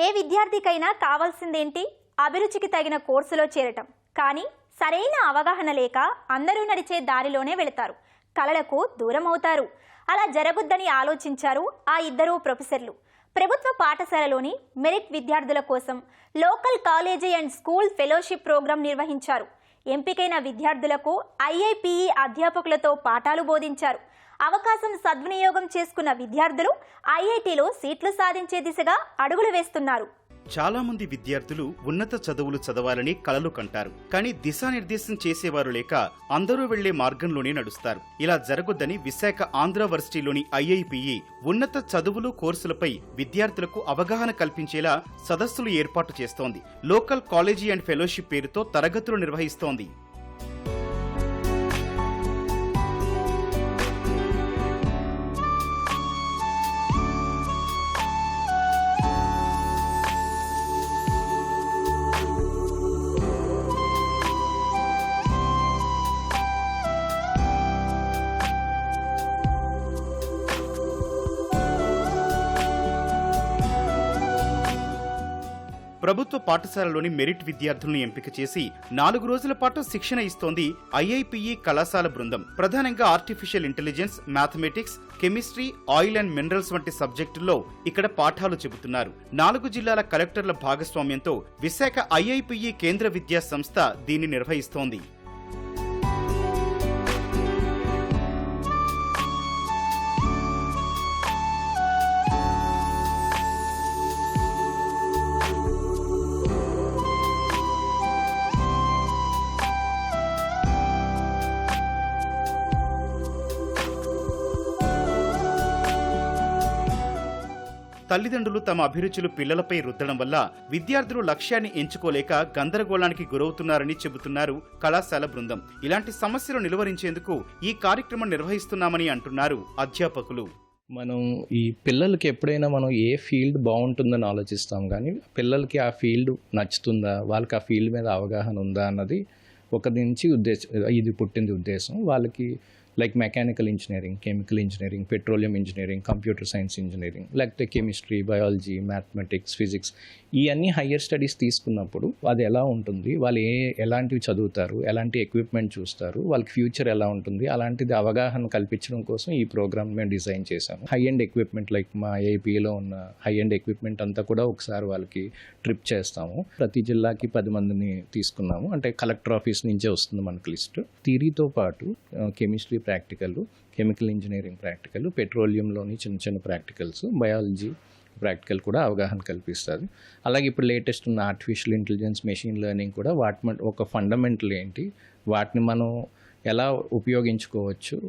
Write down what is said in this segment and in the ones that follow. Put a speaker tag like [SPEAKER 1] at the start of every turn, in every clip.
[SPEAKER 1] ఏ విద్యార్థికైనా కావాల్సిందేంటి? అభిరుచికి తగిన కోర్సులో చేరటం. కానీ సరైన అవగాహన లేక అందరూ నడిచే దారిలోనే వెళతారు, కలలకు దూరం అవుతారు. అలా జరగొద్దని ఆలోచించారు ఆ ఇద్దరు ప్రొఫెసర్లు. ప్రభుత్వ పాఠశాలలోని మెరిట్ విద్యార్థుల కోసం local college and school fellowship programme నిర్వహించారు. ఎంపికైన విద్యార్థులకు ఐఐపిఈ అధ్యాపకులతో పాఠాలు బోధించారు. అవకాశం సద్వినియోగం చేసుకున్న విద్యార్థులు ఐఐటిలో సీట్లు సాధించే దిశగా అడుగులు వేస్తున్నారు.
[SPEAKER 2] చాలా మంది విద్యార్థులు ఉన్నత చదువులు చదవాలని కలలు కంటారు. కానీ దిశానిర్దేశం చేసేవారు లేక అందరూ వెళ్లే మార్గంలోనే నడుస్తారు. ఇలా జరగొద్దని విశాఖ ఆంధ్ర వర్సిటీలోని ఐఐపిఈ ఉన్నత చదువులు కోర్సులపై విద్యార్థులకు అవగాహన కల్పించేలా సదస్సులు ఏర్పాటు చేస్తోంది. లోకల్ కాలేజీ అండ్ ఫెలోషిప్ పేరుతో తరగతులు నిర్వహిస్తోంది. ప్రభుత్వ పాఠశాలలోని మెరిట్ విద్యార్థులను ఎంపిక చేసి 4 రోజుల పాటు శిక్షణ ఇస్తోంది ఐఐపిఈ కళాశాల బృందం. ప్రధానంగా artificial intelligence, mathematics, chemistry, oil and minerals వంటి సబ్జెక్టుల్లో ఇక్కడ పాఠాలు చెబుతున్నారు. 4 జిల్లాల కలెక్టర్ల భాగస్వామ్యంతో విశాఖ ఐఐపిఈ కేంద్ర విద్యా సంస్థ దీన్ని నిర్వహిస్తోంది. తల్లిదండ్రులు తమ అభిరుచులు పిల్లలపై రుద్దడం వల్ల విద్యార్థులు లక్ష్యాన్ని ఎంచుకోలేక గందరగోళానికి గురవుతున్నారని చెబుతున్నారు కళాశాల బృందం. ఇలాంటి సమస్యలు నిలువరించేందుకు ఈ కార్యక్రమం నిర్వహిస్తున్నామని అంటున్నారు అధ్యాపకులు.
[SPEAKER 3] మనం ఈ పిల్లలకి ఎప్పుడైనా మనం ఏ ఫీల్డ్ బాగుంటుందని ఆలోచిస్తాం, కానీ పిల్లలకి ఆ ఫీల్డ్ నచ్చుతుందా, వాళ్ళకి ఆ ఫీల్డ్ మీద అవగాహన ఉందా అన్నది ఒక నుంచి ఇది పుట్టింది ఉద్దేశం. వాళ్ళకి like mechanical engineering, chemical engineering, petroleum engineering, computer science engineering, లేకపోతే కెమిస్ట్రీ, బయాలజీ, మ్యాథమెటిక్స్, ఫిజిక్స్, ఇవన్నీ హయ్యర్ స్టడీస్ తీసుకున్నప్పుడు అది ఎలా ఉంటుంది, వాళ్ళు ఎలాంటివి చదువుతారు, ఎలాంటి ఎక్విప్మెంట్ చూస్తారు, వాళ్ళకి ఫ్యూచర్ ఎలా ఉంటుంది, అలాంటిది అవగాహన కల్పించడం కోసం ఈ ప్రోగ్రామ్ మేము డిజైన్ చేశాము. హై అండ్ ఎక్విప్మెంట్ లైక్ మా ఐఐపిలో ఉన్న హై అండ్ ఎక్విప్మెంట్ అంతా కూడా ఒకసారి వాళ్ళకి ట్రిప్ చేస్తాము. ప్రతి జిల్లాకి 10 మందిని తీసుకున్నాము. అంటే కలెక్టర్ ఆఫీస్ నుంచే వస్తుంది మనకు లిస్ట్. థియరీతో పాటు chemistry practical, chemical engineering practical, పెట్రోలియంలోని చిన్న చిన్న ప్రాక్టికల్స్, బయాలజీ ప్రాక్టికల్ కూడా అవగాహన కల్పిస్తారు. అలాగే ఇప్పుడు లేటెస్ట్ ఉన్న ఆర్టిఫిషియల్ ఇంటెలిజెన్స్, మెషిన్ లెర్నింగ్ కూడా వాటి ఒక ఫండమెంటల్ ఏంటి, వాటిని మనం ఎలా ఉపయోగించుకోవచ్చు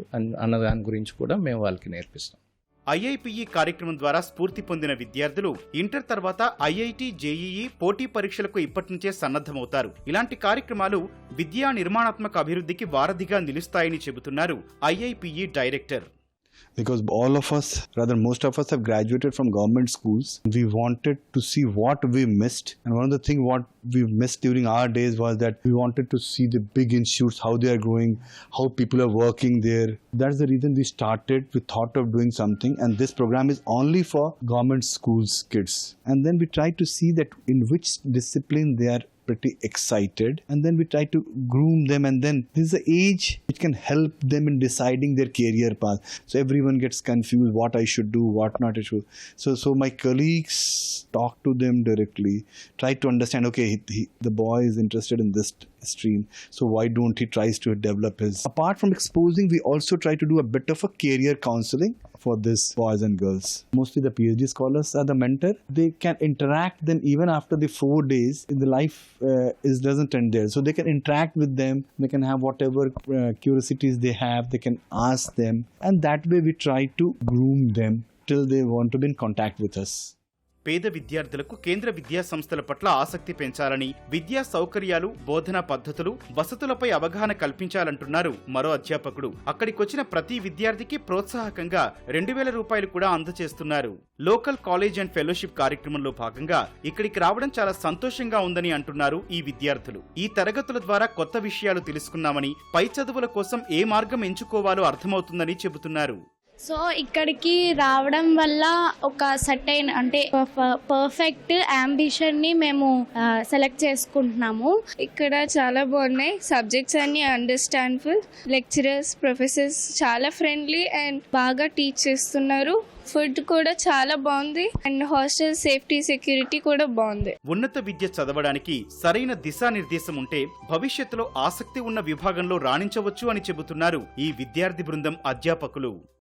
[SPEAKER 3] అన్న దాని గురించి కూడా మేము వాళ్ళకి నేర్పిస్తాం.
[SPEAKER 2] ఐఐపిఈ కార్యక్రమం ద్వారా స్ఫూర్తి పొందిన విద్యార్థులు ఇంటర్ తర్వాత ఐఐటి, జేఈఈ పోటీ పరీక్షలకు ఇప్పటి నుంచే సన్నద్ధమవుతారు. ఇలాంటి కార్యక్రమాలు విద్యా నిర్మాణాత్మక అభివృద్ధికి వారధిగా నిలుస్తాయని చెబుతున్నారు IIPE director.
[SPEAKER 4] Because all of us, rather most of us, have graduated from government schools. We wanted to see what we missed, and one of the things what we missed during our days was that we wanted to see the big institutes, how they are growing, how people are working there. That's the reason we started. We thought of doing something, and this program is only for government schools kids. And then we try to see that in which discipline they are pretty excited, and then we try to groom them, and then this is the age which can help them in deciding their career path. So everyone gets confused what I should do, what not I should. So my colleagues talk to them directly, try to understand, okay, the boy is interested in this stream, so why don't he tries to develop his. Apart from exposing, we also try to do a bit of a career counseling for these boys and girls. Mostly the PhD scholars are the mentor. They can interact then even after the 4 days. The life doesn't end there. So they can interact with them. They can have whatever curiosities they have. They can ask them. And that way we try to groom them till they want to be in contact with us.
[SPEAKER 2] పేద విద్యార్థులకు కేంద్ర విద్యా సంస్థల పట్ల ఆసక్తి పెంచాలని, విద్యా సౌకర్యాలు, బోధనా పద్ధతులు, వసతులపై అవగాహన కల్పించాలంటున్నారు మరో అధ్యాపకుడు. అక్కడికొచ్చిన ప్రతి విద్యార్థికి ప్రోత్సాహకంగా 2000 రూపాయలు కూడా అందజేస్తున్నారు. లోకల్ కాలేజ్ అండ్ ఫెలోషిప్ కార్యక్రమంలో భాగంగా ఇక్కడికి రావడం చాలా సంతోషంగా ఉందని అంటున్నారు ఈ విద్యార్థులు. ఈ తరగతుల ద్వారా కొత్త విషయాలు తెలుసుకున్నామని, పై చదువుల కోసం ఏ మార్గం ఎంచుకోవాలో అర్థమవుతుందని చెబుతున్నారు.
[SPEAKER 5] సో ఇక్కడికి రావడం వల్ల ఒక సర్టైన్ అంటే పర్ఫెక్ట్ అంబిషన్ని మేము సెలెక్ట్ చేసుకుంటున్నాము.
[SPEAKER 6] ఇక్కడ చాలా బాగున్నాయి, సబ్జెక్ట్స్ అన్ని అండర్స్టాండబుల్, లెక్చరర్స్ ప్రొఫెసర్స్ చాలా ఫ్రెండ్లీ అండ్ బాగా టీచ్ చేస్తున్నారు. ఫుడ్ కూడా చాలా బాగుంది అండ్ హాస్టల్ సేఫ్టీ సెక్యూరిటీ కూడా బాగుంది.
[SPEAKER 2] ఉన్నత విద్య చదవడానికి సరైన దిశానిర్దేశం ఉంటే భవిష్యత్తులో ఆసక్తి ఉన్న విభాగంలో రాణించవచ్చు అని చెబుతున్నారు ఈ విద్యార్థి బృందం అధ్యాపకులు.